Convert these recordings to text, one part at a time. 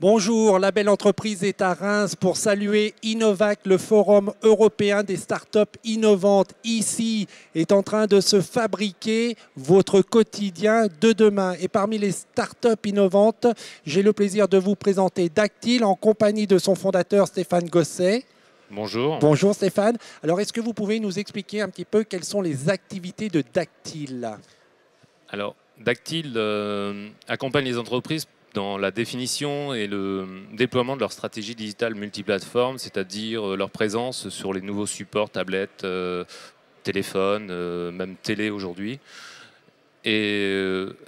Bonjour, la belle entreprise est à Reims pour saluer Innovac, le forum européen des startups innovantes. Ici est en train de se fabriquer votre quotidien de demain. Et parmi les startups innovantes, j'ai le plaisir de vous présenter Dactyl en compagnie de son fondateur Stéphane Gosset. Bonjour. Bonjour Stéphane. Alors est-ce que vous pouvez nous expliquer un petit peu quelles sont les activités de Dactyl? Alors, Dactyl accompagne les entreprises dans la définition et le déploiement de leur stratégie digitale multiplateforme, c'est-à-dire leur présence sur les nouveaux supports, tablettes, téléphones, même télé aujourd'hui. Et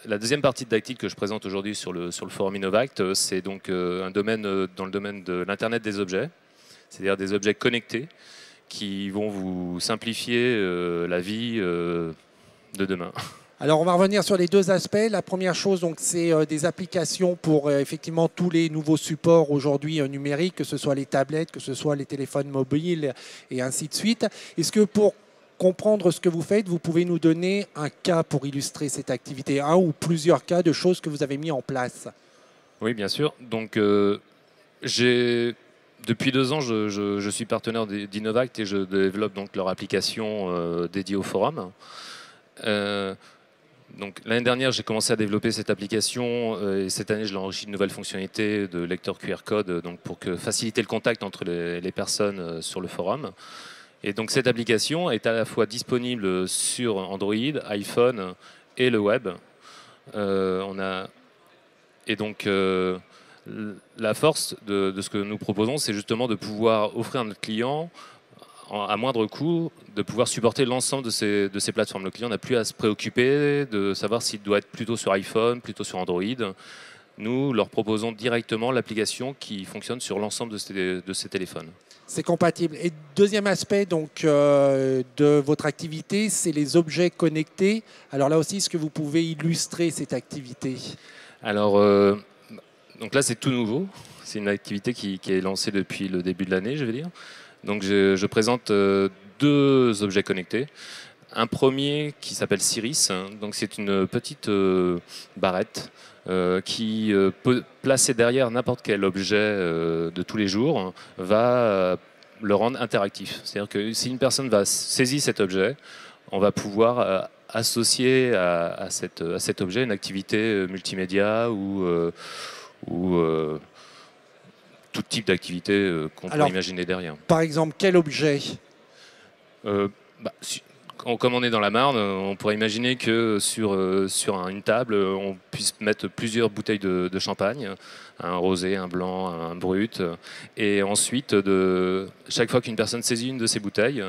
la deuxième partie de Dactyl que je présente aujourd'hui sur le forum Innovact, c'est donc un domaine dans le domaine de l'Internet des objets, c'est-à-dire des objets connectés qui vont vous simplifier la vie de demain. Alors, on va revenir sur les deux aspects. La première chose, donc, c'est des applications pour effectivement tous les nouveaux supports aujourd'hui numériques, que ce soit les tablettes, que ce soit les téléphones mobiles et ainsi de suite. Est-ce que pour comprendre ce que vous faites, vous pouvez nous donner un cas pour illustrer cette activité, un ou plusieurs cas de choses que vous avez mis en place? Oui, bien sûr. Donc, depuis 2 ans, je suis partenaire d'Innovact et je développe donc leur application dédiée au forum. Donc l'année dernière, j'ai commencé à développer cette application et cette année, je l'ai enrichi de nouvelles fonctionnalités de lecteur QR code donc pour faciliter le contact entre les personnes sur le forum. Et donc cette application est à la fois disponible sur Android, iPhone et le web. Et donc la force de ce que nous proposons, c'est justement de pouvoir offrir à notre client à moindre coût, de pouvoir supporter l'ensemble de ces plateformes. Le client n'a plus à se préoccuper de savoir s'il doit être plutôt sur iPhone, plutôt sur Android. Nous leur proposons directement l'application qui fonctionne sur l'ensemble de ces téléphones. C'est compatible. Et deuxième aspect donc, de votre activité, c'est les objets connectés. Alors là aussi, est-ce que vous pouvez illustrer cette activité? Alors, donc là, c'est tout nouveau. C'est une activité qui est lancée depuis le début de l'année, je vais dire. Donc je présente 2 objets connectés. Un premier qui s'appelle Siris. Donc c'est une petite barrette qui peut placer derrière n'importe quel objet de tous les jours, va le rendre interactif. C'est-à-dire que si une personne va saisir cet objet, on va pouvoir associer à cet objet une activité multimédia ou tout type d'activité qu'on peut imaginer derrière. Par exemple, quel objet? Comme on est dans la Marne, on pourrait imaginer que sur une table, on puisse mettre plusieurs bouteilles de champagne, un rosé, un blanc, un brut. Et ensuite, chaque fois qu'une personne saisit une de ces bouteilles,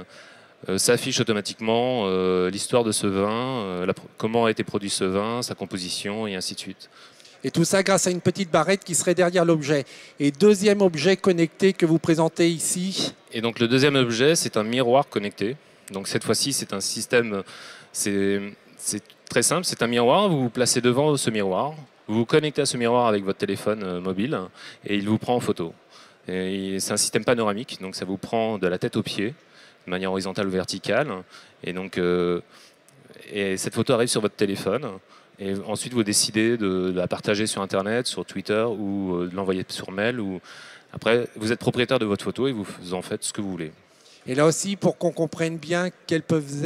s'affiche automatiquement l'histoire de ce vin, comment a été produit ce vin, sa composition et ainsi de suite. Et tout ça grâce à une petite barrette qui serait derrière l'objet. Et deuxième objet connecté que vous présentez ici? Et donc le deuxième objet, c'est un miroir connecté. Donc cette fois-ci, c'est un système, c'est très simple, c'est un miroir, vous vous placez devant ce miroir, vous vous connectez à ce miroir avec votre téléphone mobile et il vous prend en photo. C'est un système panoramique, donc ça vous prend de la tête aux pieds, de manière horizontale ou verticale. Et donc et cette photo arrive sur votre téléphone. Et ensuite, vous décidez de la partager sur Internet, sur Twitter ou de l'envoyer sur mail. Après, vous êtes propriétaire de votre photo et vous en faites ce que vous voulez. Et là aussi, pour qu'on comprenne bien quels peuvent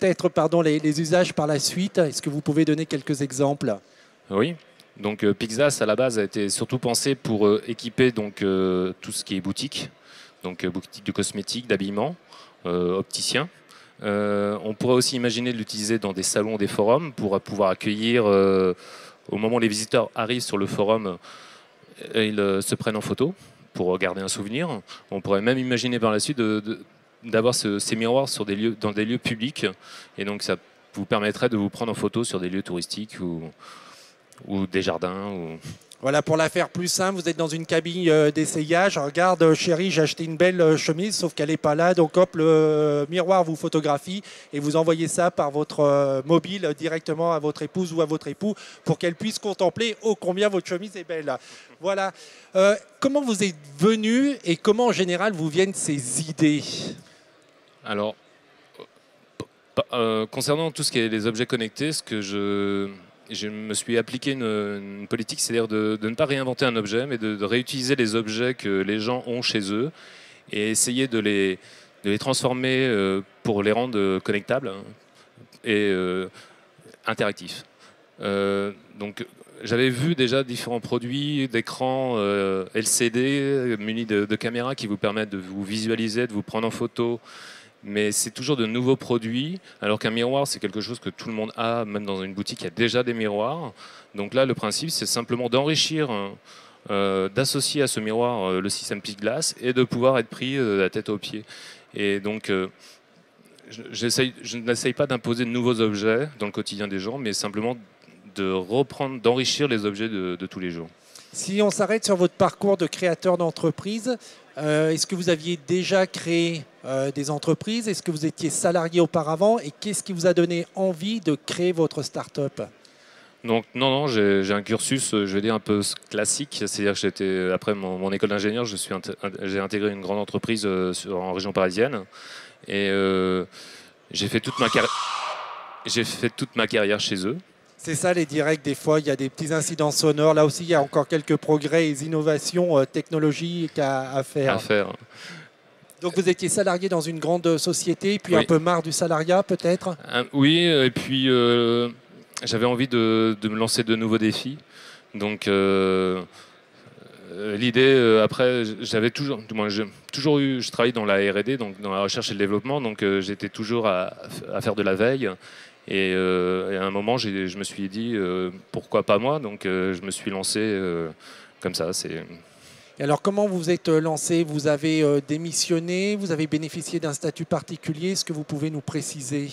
être les usages par la suite, est-ce que vous pouvez donner quelques exemples? Oui. Donc Pixas, à la base, a été surtout pensé pour équiper donc, tout ce qui est boutique. Donc boutique de cosmétiques, d'habillement, opticien. On pourrait aussi imaginer de l'utiliser dans des salons, des forums, pour pouvoir accueillir, au moment où les visiteurs arrivent sur le forum, ils se prennent en photo pour garder un souvenir. On pourrait même imaginer par la suite d'avoir ces miroirs dans des lieux publics, et donc ça vous permettrait de vous prendre en photo sur des lieux touristiques ou des jardins. Voilà, pour la faire plus simple, vous êtes dans une cabine d'essayage. Regarde, chérie, j'ai acheté une belle chemise, sauf qu'elle n'est pas là. Donc, hop, le miroir vous photographie et vous envoyez ça par votre mobile directement à votre épouse ou à votre époux pour qu'elle puisse contempler ô combien votre chemise est belle. Voilà. Comment vous êtes venu et comment, en général, vous viennent ces idées? Alors, concernant tout ce qui est les objets connectés, ce que je me suis appliqué une politique, c'est-à-dire de ne pas réinventer un objet, mais de réutiliser les objets que les gens ont chez eux et essayer de les transformer pour les rendre connectables et interactifs. Donc j'avais vu déjà différents produits d'écrans LCD munis de caméras qui vous permettent de vous visualiser, de vous prendre en photo, mais c'est toujours de nouveaux produits, alors qu'un miroir c'est quelque chose que tout le monde a, même dans une boutique il y a déjà des miroirs. Donc là le principe c'est simplement d'enrichir, d'associer à ce miroir le système Pixglass et de pouvoir être pris la tête aux pieds. Et donc je n'essaye pas d'imposer de nouveaux objets dans le quotidien des gens, mais simplement de reprendre, d'enrichir les objets de tous les jours. Si on s'arrête sur votre parcours de créateur d'entreprise, est-ce que vous aviez déjà créé des entreprises? Est-ce que vous étiez salarié auparavant? Et qu'est-ce qui vous a donné envie de créer votre start-up? Donc non, j'ai un cursus, je vais dire, un peu classique. C'est-à-dire que après mon école d'ingénieur, j'ai intégré une grande entreprise en région parisienne. Et j'ai fait toute ma carrière chez eux. C'est ça les directs, des fois il y a des petits incidents sonores. Là aussi il y a encore quelques progrès et innovations technologiques à faire. Donc vous étiez salarié dans une grande société, puis un peu marre du salariat peut-être? Oui, et puis j'avais envie de me lancer de nouveaux défis. Donc l'idée, après, je travaille dans la R&D, donc dans la recherche et le développement, donc j'étais toujours à faire de la veille. Et à un moment, je me suis dit, pourquoi pas moi? Donc je me suis lancé comme ça. Et alors comment vous vous êtes lancé? Vous avez démissionné? Vous avez bénéficié d'un statut particulier? Est-ce que vous pouvez nous préciser?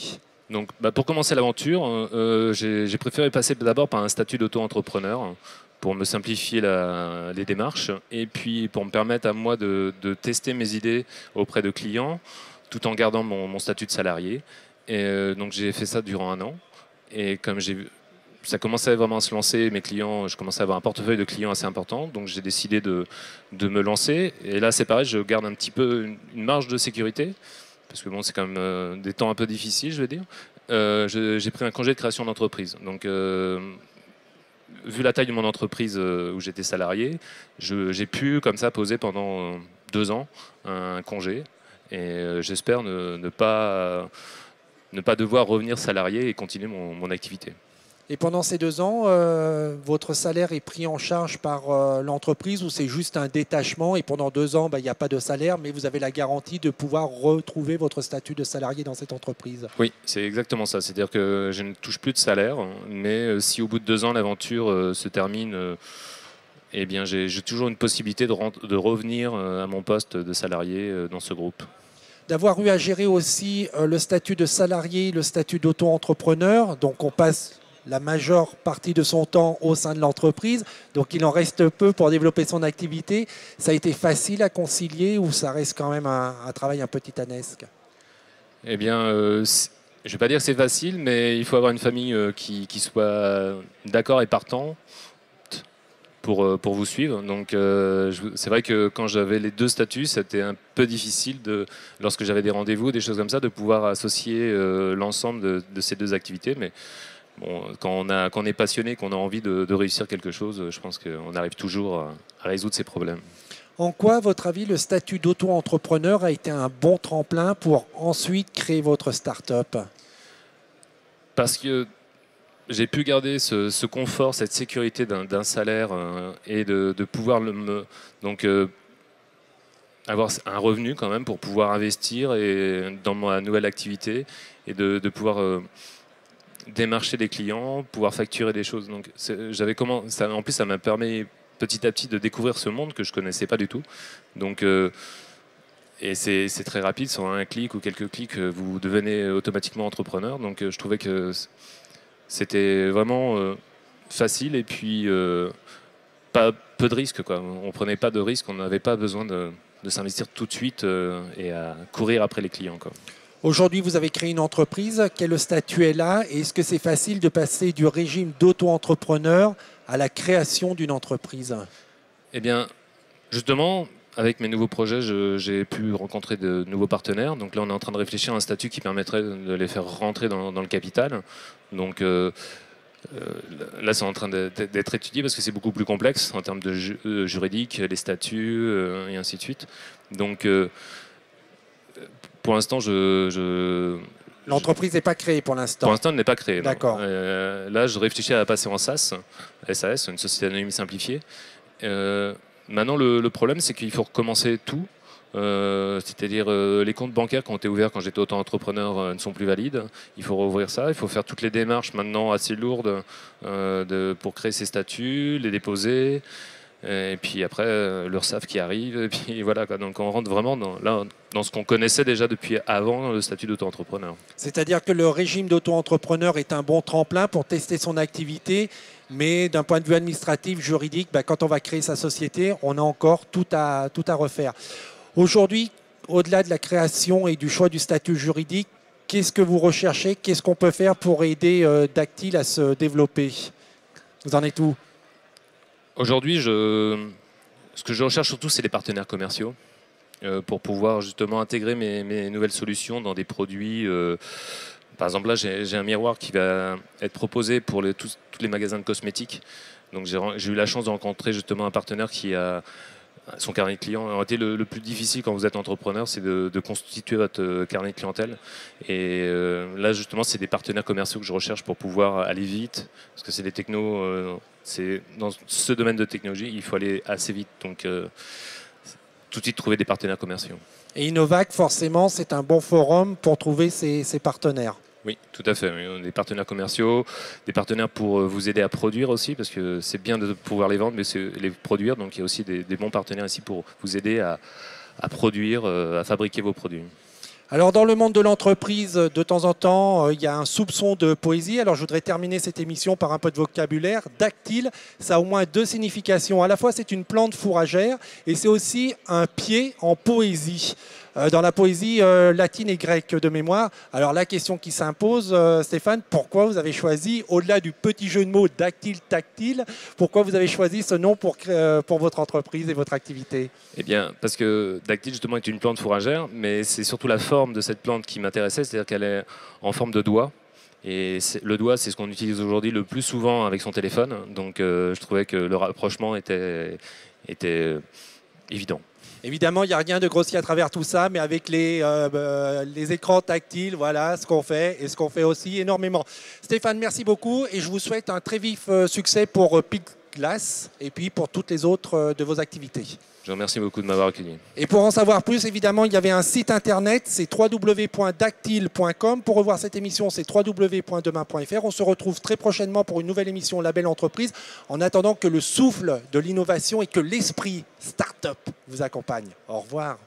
Donc, pour commencer l'aventure, j'ai préféré passer d'abord par un statut d'auto-entrepreneur pour me simplifier les démarches et puis pour me permettre à moi de tester mes idées auprès de clients tout en gardant mon statut de salarié. Et donc j'ai fait ça durant 1 an. Et comme ça commençait vraiment à se lancer, mes clients, je commençais à avoir un portefeuille de clients assez important, donc j'ai décidé de me lancer. Et là c'est pareil, je garde un petit peu une marge de sécurité, parce que bon, c'est quand même des temps un peu difficiles, je vais dire. J'ai pris un congé de création d'entreprise. Donc vu la taille de mon entreprise où j'étais salarié, j'ai pu comme ça poser pendant 2 ans un congé. Et j'espère ne pas devoir revenir salarié et continuer mon activité. Et pendant ces 2 ans, votre salaire est pris en charge par l'entreprise ou c'est juste un détachement et pendant 2 ans, il n'y a pas de salaire, mais vous avez la garantie de pouvoir retrouver votre statut de salarié dans cette entreprise? Oui, c'est exactement ça. C'est-à-dire que je ne touche plus de salaire, mais si au bout de 2 ans, l'aventure se termine, eh bien, j'ai toujours une possibilité de revenir à mon poste de salarié dans ce groupe. D'avoir eu à gérer aussi le statut de salarié, le statut d'auto-entrepreneur. Donc on passe la majeure partie de son temps au sein de l'entreprise. Donc il en reste peu pour développer son activité. Ça a été facile à concilier ou ça reste quand même un travail un peu titanesque? Eh bien, je ne vais pas dire que c'est facile, mais il faut avoir une famille qui soit d'accord et partant pour vous suivre. Donc c'est vrai que quand j'avais les 2 statuts, c'était un peu difficile, lorsque j'avais des rendez-vous, des choses comme ça, de pouvoir associer l'ensemble de ces 2 activités. Mais bon, quand on est passionné, qu'on a envie de réussir quelque chose, je pense qu'on arrive toujours à résoudre ces problèmes. En quoi, à votre avis, le statut d'auto-entrepreneur a été un bon tremplin pour ensuite créer votre start-up? Parce que j'ai pu garder ce confort, cette sécurité d'un salaire et de pouvoir donc avoir un revenu quand même pour pouvoir investir dans ma nouvelle activité et de pouvoir démarcher des clients, pouvoir facturer des choses. Donc en plus ça m'a permis petit à petit de découvrir ce monde que je connaissais pas du tout. Donc et c'est très rapide, sur un clic ou quelques clics, vous devenez automatiquement entrepreneur. Donc je trouvais que c'était vraiment facile et puis peu de risques, quoi. On ne prenait pas de risques, on n'avait pas besoin de s'investir tout de suite et à courir après les clients, quoi. Aujourd'hui, vous avez créé une entreprise. Quel statut est là? Et est-ce que c'est facile de passer du régime d'auto-entrepreneur à la création d'une entreprise? Eh bien, justement, avec mes nouveaux projets, j'ai pu rencontrer de nouveaux partenaires. Donc là, on est en train de réfléchir à un statut qui permettrait de les faire rentrer dans le capital. Donc Là, c'est en train d'être étudié parce que c'est beaucoup plus complexe en termes de juridique, les statuts et ainsi de suite. Donc, pour l'instant, L'entreprise n'est pas créée pour l'instant. Pour l'instant, elle n'est pas créée. D'accord. Là, je réfléchis à passer en SAS, une société anonyme simplifiée. Maintenant, le problème, c'est qu'il faut recommencer tout. C'est-à-dire les comptes bancaires qui ont été ouverts quand j'étais auto-entrepreneur ne sont plus valides. Il faut rouvrir ça. Il faut faire toutes les démarches maintenant assez lourdes pour créer ces statuts, les déposer. Et puis après, l'URSSAF qui arrive. Et puis voilà, quoi. Donc on rentre vraiment dans ce qu'on connaissait déjà depuis avant le statut d'auto-entrepreneur. C'est-à-dire que le régime d'auto-entrepreneur est un bon tremplin pour tester son activité, mais d'un point de vue administratif, juridique, quand on va créer sa société, on a encore tout à refaire. Aujourd'hui, au-delà de la création et du choix du statut juridique, qu'est-ce que vous recherchez? Qu'est-ce qu'on peut faire pour aider Dactyl à se développer? Vous en êtes où? Aujourd'hui, ce que je recherche surtout, c'est les partenaires commerciaux pour pouvoir justement intégrer mes nouvelles solutions dans des produits. Par exemple, là, j'ai un miroir qui va être proposé pour tous les magasins de cosmétiques. Donc, j'ai eu la chance de rencontrer justement un partenaire qui a son carnet de clients. En réalité, le plus difficile quand vous êtes entrepreneur, c'est de constituer votre carnet de clientèle. Et là, justement, c'est des partenaires commerciaux que je recherche pour pouvoir aller vite, parce que c'est des technos. C'est dans ce domaine de technologie, il faut aller assez vite. Donc, tout de suite trouver des partenaires commerciaux. Et Innovac, forcément, c'est un bon forum pour trouver ses partenaires. Oui, tout à fait. On a des partenaires commerciaux, des partenaires pour vous aider à produire aussi, parce que c'est bien de pouvoir les vendre, mais c'est les produire. Donc il y a aussi des bons partenaires ici pour vous aider à produire, à fabriquer vos produits. Alors dans le monde de l'entreprise, de temps en temps, il y a un soupçon de poésie. Alors je voudrais terminer cette émission par un peu de vocabulaire. Dactyle, ça a au moins deux significations. À la fois, c'est une plante fourragère et c'est aussi un pied en poésie. Dans la poésie latine et grecque de mémoire. Alors la question qui s'impose, Stéphane, pourquoi vous avez choisi, au-delà du petit jeu de mots dactyle, tactile, pourquoi vous avez choisi ce nom pour votre entreprise et votre activité? Eh bien, parce que dactyle, justement, est une plante fourragère, mais c'est surtout la forme de cette plante qui m'intéressait, c'est-à-dire qu'elle est en forme de doigt. Et le doigt, c'est ce qu'on utilise aujourd'hui le plus souvent avec son téléphone. Donc je trouvais que le rapprochement était évident. Évidemment, il n'y a rien de grossier à travers tout ça, mais avec les écrans tactiles, voilà ce qu'on fait et ce qu'on fait aussi énormément. Stéphane, merci beaucoup et je vous souhaite un très vif succès pour Picglass et puis pour toutes les autres de vos activités. Je vous remercie beaucoup de m'avoir accueilli. Et pour en savoir plus, évidemment, il y avait un site internet, c'est www.dactyle.com. Pour revoir cette émission, c'est www.demain.fr. On se retrouve très prochainement pour une nouvelle émission Label Entreprise, en attendant que le souffle de l'innovation et que l'esprit start-up vous accompagne. Au revoir.